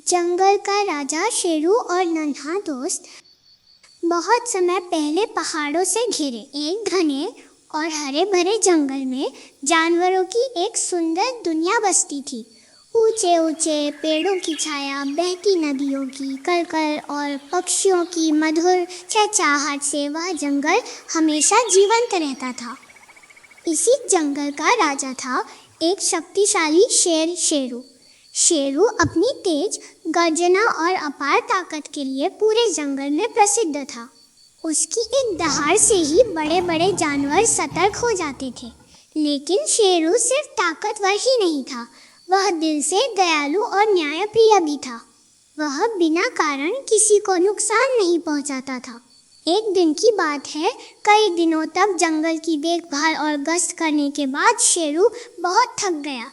जंगल का राजा शेरू और नन्हा दोस्त बहुत समय पहले पहाड़ों से घिरे एक घने और हरे भरे जंगल में जानवरों की एक सुंदर दुनिया बसती थी। ऊंचे ऊंचे पेड़ों की छाया, बहती नदियों की कलकल और पक्षियों की मधुर चहचहाहट से वह जंगल हमेशा जीवंत रहता था। इसी जंगल का राजा था एक शक्तिशाली शेर शेरू। शेरू अपनी तेज गर्जना और अपार ताकत के लिए पूरे जंगल में प्रसिद्ध था। उसकी एक दहाड़ से ही बड़े बड़े जानवर सतर्क हो जाते थे। लेकिन शेरू सिर्फ ताकतवर ही नहीं था, वह दिल से दयालु और न्यायप्रिय भी था। वह बिना कारण किसी को नुकसान नहीं पहुंचाता था। एक दिन की बात है, कई दिनों तक जंगल की देखभाल और गश्त करने के बाद शेरू बहुत थक गया।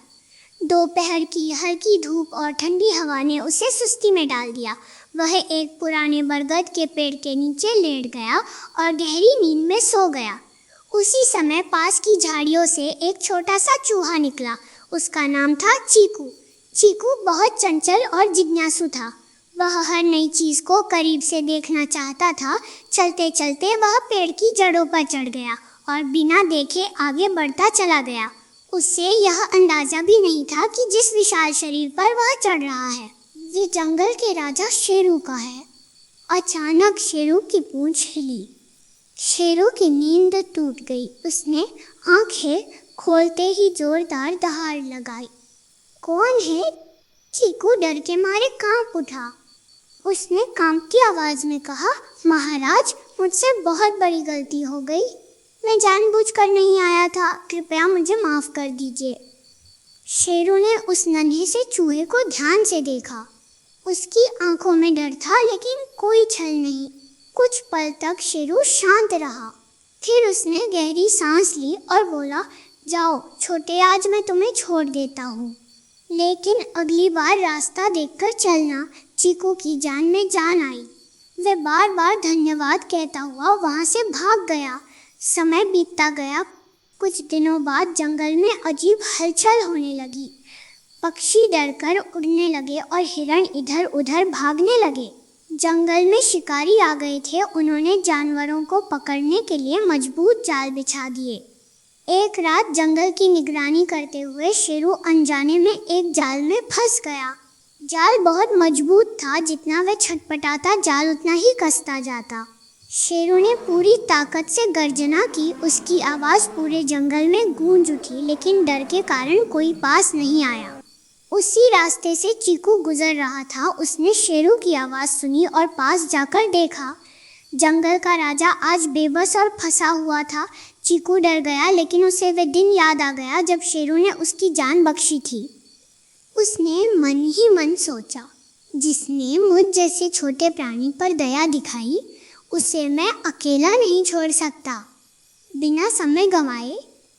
दोपहर की हल्की धूप और ठंडी हवा ने उसे सुस्ती में डाल दिया। वह एक पुराने बरगद के पेड़ के नीचे लेट गया और गहरी नींद में सो गया। उसी समय पास की झाड़ियों से एक छोटा सा चूहा निकला। उसका नाम था चीकू। चीकू बहुत चंचल और जिज्ञासु था। वह हर नई चीज़ को करीब से देखना चाहता था। चलते चलते वह पेड़ की जड़ों पर चढ़ गया और बिना देखे आगे बढ़ता चला गया। उसे यह अंदाजा भी नहीं था कि जिस विशाल शरीर पर वह चढ़ रहा है ये जंगल के राजा शेरू का है। अचानक शेरू की पूंछ हिली। शेरू की नींद टूट गई। उसने आंखें खोलते ही जोरदार दहाड़ लगाई। कौन है? चीकू डर के मारे कांप उठा। उसने कांपती आवाज में कहा, महाराज, मुझसे बहुत बड़ी गलती हो गई। मैं जानबूझकर नहीं आया था, कृपया मुझे माफ कर दीजिए। शेरू ने उस नन्हे से चूहे को ध्यान से देखा। उसकी आंखों में डर था लेकिन कोई छल नहीं। कुछ पल तक शेरू शांत रहा। फिर उसने गहरी सांस ली और बोला, जाओ छोटे, आज मैं तुम्हें छोड़ देता हूँ, लेकिन अगली बार रास्ता देखकर चलना। चीकू की जान में जान आई। वह बार बार धन्यवाद कहता हुआ वहाँ से भाग गया। समय बीतता गया। कुछ दिनों बाद जंगल में अजीब हलचल होने लगी। पक्षी डरकर उड़ने लगे और हिरण इधर उधर भागने लगे। जंगल में शिकारी आ गए थे। उन्होंने जानवरों को पकड़ने के लिए मजबूत जाल बिछा दिए। एक रात जंगल की निगरानी करते हुए शेरू अनजाने में एक जाल में फंस गया। जाल बहुत मजबूत था। जितना वह छटपटाता जाल उतना ही कसता जाता। शेरू ने पूरी ताकत से गर्जना की। उसकी आवाज़ पूरे जंगल में गूंज उठी, लेकिन डर के कारण कोई पास नहीं आया। उसी रास्ते से चीकू गुजर रहा था। उसने शेरू की आवाज़ सुनी और पास जाकर देखा। जंगल का राजा आज बेबस और फंसा हुआ था। चीकू डर गया, लेकिन उसे वह दिन याद आ गया जब शेरू ने उसकी जान बख्शी थी। उसने मन ही मन सोचा, जिसने मुझ जैसे छोटे प्राणी पर दया दिखाई उसे मैं अकेला नहीं छोड़ सकता। बिना समय गंवाए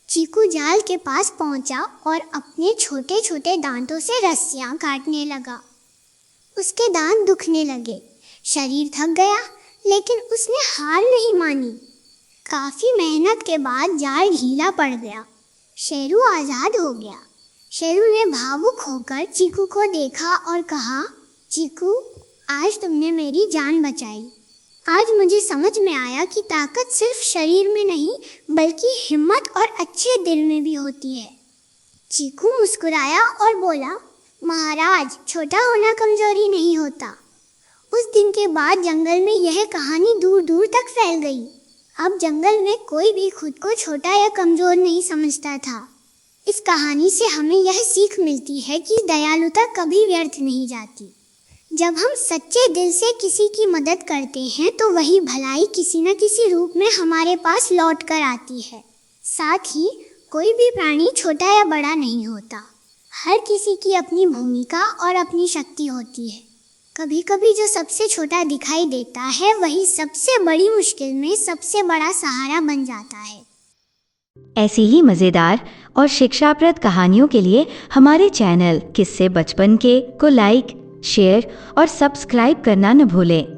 चीकू जाल के पास पहुंचा और अपने छोटे छोटे दांतों से रस्सियां काटने लगा। उसके दांत दुखने लगे, शरीर थक गया, लेकिन उसने हार नहीं मानी। काफ़ी मेहनत के बाद जाल ढीला पड़ गया। शेरू आज़ाद हो गया। शेरू ने भावुक होकर चीकू को देखा और कहा, चीकू, आज तुमने मेरी जान बचाई। आज मुझे समझ में आया कि ताकत सिर्फ शरीर में नहीं बल्कि हिम्मत और अच्छे दिल में भी होती है। चीकू मुस्कुराया और बोला, महाराज, छोटा होना कमजोरी नहीं होता। उस दिन के बाद जंगल में यह कहानी दूर दूर तक फैल गई। अब जंगल में कोई भी खुद को छोटा या कमजोर नहीं समझता था। इस कहानी से हमें यह सीख मिलती है कि दयालुता कभी व्यर्थ नहीं जाती। जब हम सच्चे दिल से किसी की मदद करते हैं तो वही भलाई किसी न किसी रूप में हमारे पास लौट कर आती है। साथ ही कोई भी प्राणी छोटा या बड़ा नहीं होता। हर किसी की अपनी भूमिका और अपनी शक्ति होती है। कभी कभी जो सबसे छोटा दिखाई देता है वही सबसे बड़ी मुश्किल में सबसे बड़ा सहारा बन जाता है। ऐसी ही मज़ेदार और शिक्षाप्रद कहानियों के लिए हमारे चैनल किस्से बचपन के को लाइक, शेयर और सब्सक्राइब करना न भूलें।